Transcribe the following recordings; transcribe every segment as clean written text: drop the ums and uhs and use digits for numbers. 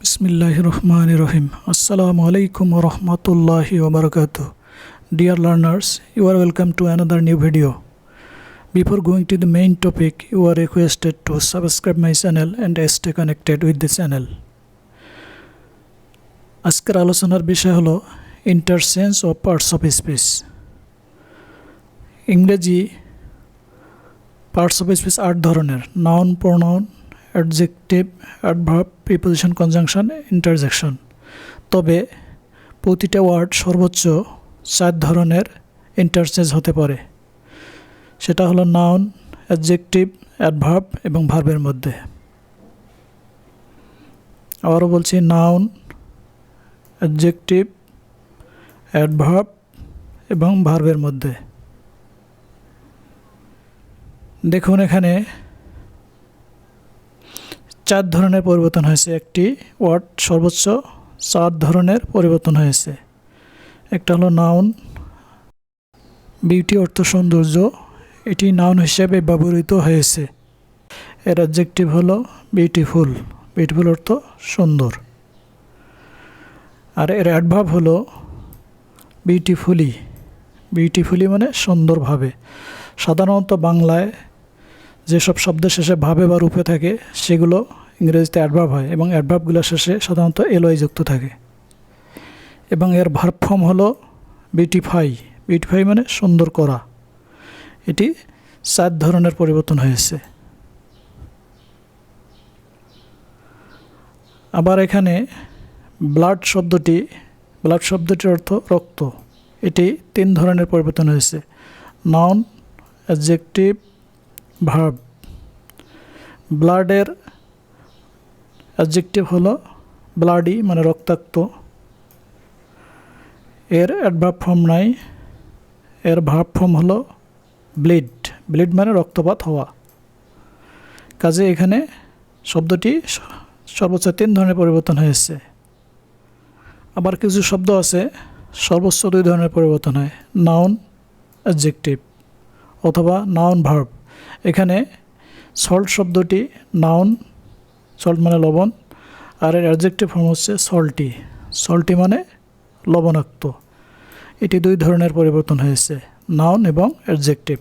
Bismillahirrahmanirrahim. Assalamu alaikum wa rahmatullahi wa barakatuh. Dear learners, you are welcome to another new video. Before going to the main topic, you are requested to subscribe my channel and stay connected with the channel. আজকের আলোচনার বিষয় হলো interchange of parts of speech. ইংরেজি parts of speech 8 ধরনের: noun, pronoun, adjective, adverb, preposition, conjunction, interjection. তবে প্রতিটা word সর্বোচ্চ 4 ধরনের ইন্টারচেঞ্জ হতে পারে। সেটা হলো নাউন, অ্যাডজেক্টিভ, অ্যাডভার্ব এবং ভার্বের মধ্যে। আবারও বলছি, নাউন, অ্যাডজেক্টিভ, অ্যাডভার্ব এবং ভার্বের মধ্যে। দেখুন, এখানে 4 ধরনের পরিবর্তন হয়েছে। একটি ওয়ার্ড সর্বোচ্চ 4 ধরনের পরিবর্তন হয়েছে। একটা হলো নাউন, বিউটি অর্থ সৌন্দর্য, এটি নাউন হিসেবে ব্যবহৃত হয়েছে। এর অ্যাডজেক্টিভ হলো বিউটিফুল, বিউটিফুল অর্থ সুন্দর। আর এর অ্যাডভার্ব হলো বিউটিফুলি, বিউটিফুলি মানে সুন্দরভাবে। সাধারণত বাংলায় যেসব শব্দের শেষে ভাবে বা রূপে থাকে সেগুলো ইংরেজিতে অ্যাডভার্ব হয় এবং অ্যাডভার্বগুলোর শেষে সাধারণত এলওয়াই যুক্ত থাকে। এবং এর ভার্ব ফর্ম হলো বিউটিফাই, বিউটিফাই মানে সুন্দর করা। এটি 4 ধরনের পরিবর্তন হয়েছে। আবার এখানে ব্লাড শব্দটির অর্থ রক্ত। এটি 3 ধরনের পরিবর্তন হয়েছে: নাউন, অ্যাডজেক্টিভ, ভার্ব। ব্লাডের অ্যাডজেক্টিভ হলো ব্লাডি মানে রক্তাক্ত। এর অ্যাডভার্ব ফর্ম নাই। এর ভার্ব ফর্ম হলো ব্লিড, ব্লিড মানে রক্তপাত হওয়া। কাজে এখানে শব্দটি সর্বোচ্চ 3 ধরনের পরিবর্তন হয়েছে। আবার কিছু শব্দ আছে সর্বোচ্চ 2 ধরনের পরিবর্তন হয়: নাউন, অ্যাডজেক্টিভ অথবা নাউন, ভার্ব। এখানে সল্ট শব্দটি নাউন, সল্ট মানে লবণ, আর এর অ্যাডজেক্টিভ ফর্ম হচ্ছে সল্টি, সল্টি মানে লবণাক্ত। এটি 2 ধরনের পরিবর্তন হয়েছে, নাউন এবং অ্যাডজেক্টিভ।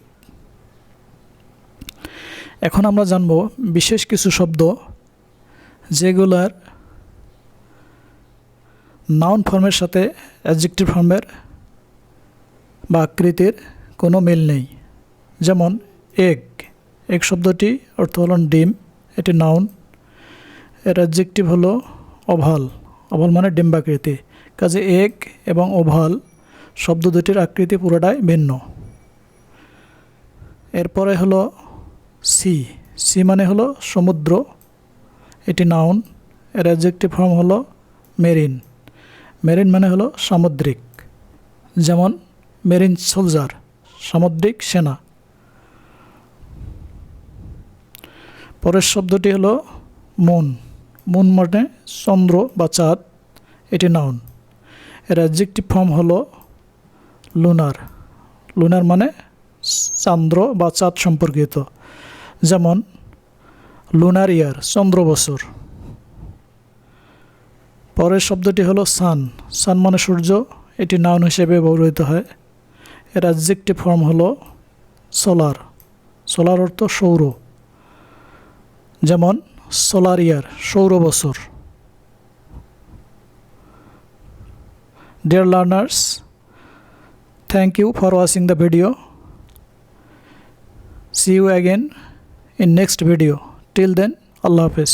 এখন আমরা জানব বিশেষ কিছু শব্দ যেগুলার নাউন ফর্মের সাথে অ্যাডজেক্টিভ ফর্মের বা আকৃতির কোনো মিল নেই। যেমন এগ, এগ শব্দটি অর্থ হল ডিম, এটি নাউন। এর অ্যাডজেক্টিভ হলো ওভাল, ওভাল মানে ডিম্বাকৃতি। কাজে এগ এবং ওভাল শব্দ দুটির আকৃতি পুরোটাই ভিন্ন। এরপরে হলো সি, সি মানে হলো সমুদ্র, এটি নাউন। এর অ্যাডজেক্টিভ ফর্ম হলো মেরিন, মেরিন মানে হলো সামুদ্রিক। যেমন মেরিন সোলজার, সামুদ্রিক সেনা। পরের শব্দটি হলো মুন, মুন মানে চন্দ্র বা চাঁদ, এটি নাউন। এর অ্যাডজেক্টিভ ফর্ম হলো লুনার, লুনার মানে চন্দ্র বা চাঁদ সম্পর্কিত। যেমন লুনার ইয়ার, চন্দ্র বছর। পরের শব্দটি হলো সান, সান মানে সূর্য, এটি নাউন হিসেবে ব্যবহৃত হয়। এর অ্যাডজেক্টিভ ফর্ম হলো সোলার, সোলার অর্থ সৌর। যেমন সোলার ইয়ার, সৌর বছর। Dear learners, thank you for watching the video. See you again in next video. Till then, Allah Hafiz.